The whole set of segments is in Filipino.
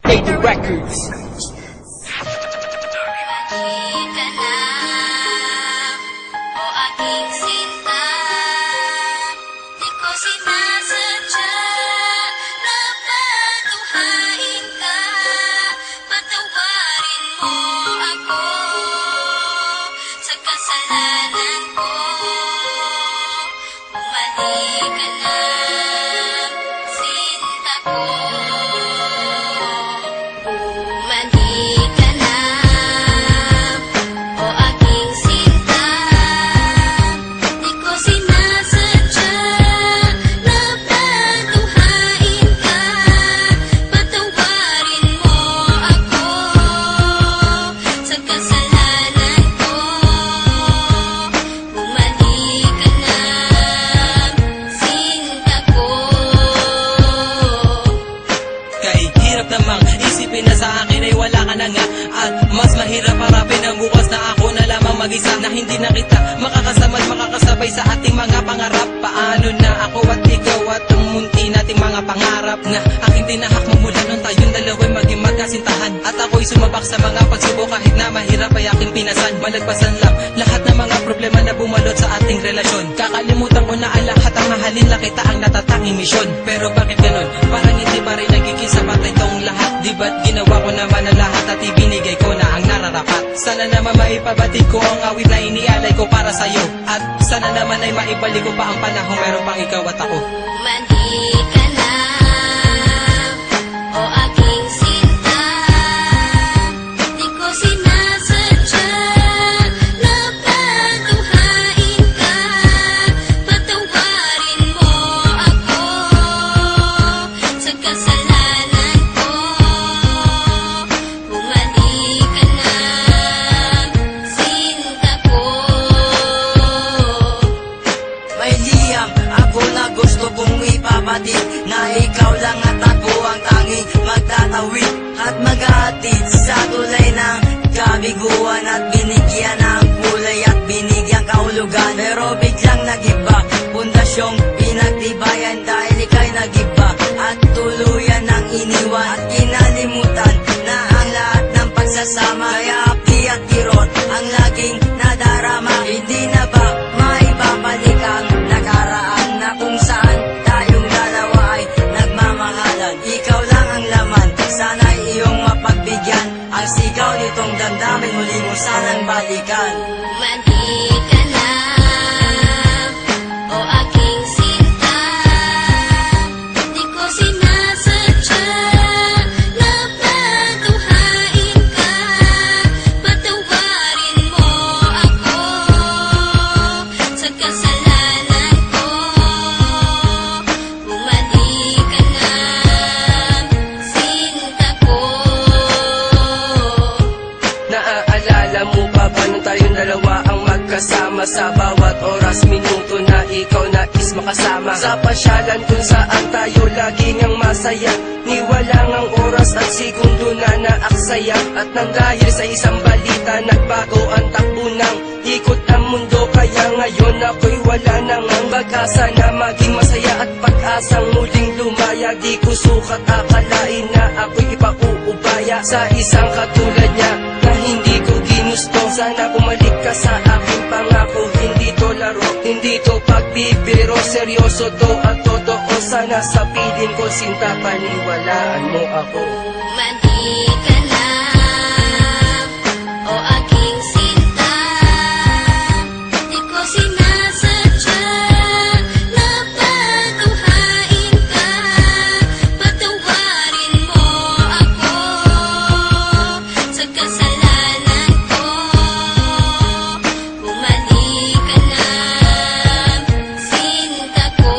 Lady Records. Halika na, o aking sinta. Di ko sinasadya na patuhain ka. Patawarin mo ako sa kasalanan ko. Bumalik ka na, sinta ko. Bumalik ka na, o aking sinta. Di ko sinasadya na patuhain ka. Patawarin mo ako sa kasalanan ko. Bumalik ka na, sinta ko. Kahit hirap namang isipin na sa akin ay wala ka na nga. At mas mahirap harapin ang bukas na ako na lamang mag-isa, na hindi na kita makakasama at makakasabay sa ating mga pangarap. Paano na ako at ikaw at ang munti nating mga pangarap na aking tinahak magmula nung tayong dalawa'y maging magkasintahan. At ako'y sumabak sa mga pagsubok kahit na mahirap ay aking pinasan. Malagpasan lang lahat ng mga problema na bumalot sa ating relasyon. Kakalimutan ko na ang lahat, ang mahalin lang kita ang natatanging misyon. Pero bakit ganon? Parang hindi pa rin nagiging sapat itong lahat. Di ba't ginawa ko naman ang lahat at ibinigay ko na ang nararapat? Sana naman maipabatid ko ang awit na inialay ko para sa'yo. At sana naman ay maibalik ko pa ang panahon meron pang ikaw at ako. Bumalik ka na, o aking sinta. Di ko sinasadya na patuhain ka. Patawarin mo ako sa kasalanan ko. Bumalik ka na, sinta ko. May liyam ako na gusto kong ipabatid, na ikaw lang at ako ang tanging magtatawid at mag-aatid sa tulay ng kabiguan, at binigyan ng kulay at binigyan kahulugan. Pero biglang nagiba, pundasyong pinagtibayan dahil ika'y nagiba at tuluyan ng iniwan at kinalimutan na ang lahat ng pagsasama. Kaya api at kirot ang laging nadarama. Hindi na ba maibabalik ang nakaraan na kung saan tayong dalawa ay nagmamahalan? Ikaw lang ang laman, sana'y iyong mapagbigyan. Ang sigaw nitong damdamin, muli mo sanang balikan. Bumalik ka na, o aking sinta. Di ko sinasadya na patuhain ka. Patawarin mo ako sa kasalanan ko. Bumalik ka na, sinta ko. Naaalala mo pa ba nung tayong dalawa ang magkasama? Sa bawat oras, minuto na ikaw nais makasama. Sa pasyalan kung saan tayo laging ang masaya, ni walang ang oras at segundo na naaksaya. At nang dahil sa isang balita, nagbago ang takbo ng ikot ng mundo. Kaya ngayon ako'y wala nang ang pag-asa na maging masaya at pag-asang muling lumaya. Di ko sukat akalain na ako'y ipakuubaya sa isang katulad niya na hindi ko ginusto. Sana bumalik ka sa aking pangako, hindi to laro, hindi to pagbibiro, seryoso to at totoo. Sana sa piling ko, sinta, paniwalaan mo ako. Bumalik ka na, o aking sinta. Di ko sinasadya na patuhain ka. Patawarin mo ako sa kasalanan ko. Bumalik ka na, sinta ko.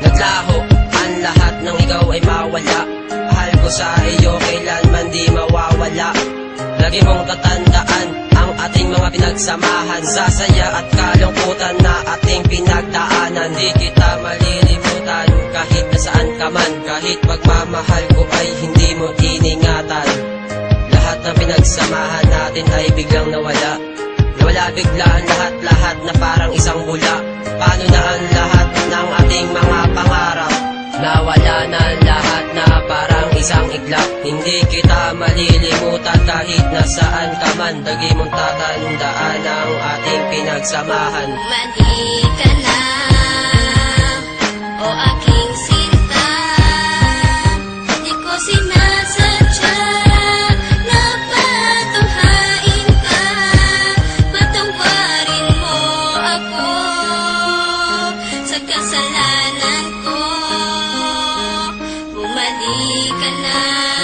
Naglaho ang lahat ng ikaw ay mawala. Mahal ko sa iyo kailanman di mawawala. Lagi mong tatandaan ang ating mga pinagsamahan, sa saya at kalungkutan na ating pinagdaanan. Di kita malilimutan kahit nasaan ka man, kahit pagmamahal ko ay hindi mo iningatan. Lahat ng pinagsamahan natin ay biglang nawala. Nawala bigla ang lahat-lahat na parang isang bula. Paano na ang lahat ng ating mga pangarap? Nawala na lahat na parang isang iglap. Hindi kita malilimutan kahit nasaan ka man. Lagi mong tatandaan ang ating pinagsamahan. Mali ka na, o aking sinta. Di ko sinasadya na patunghain ka. Patawarin mo ako sa kasalanan ko. Bumalik ka na.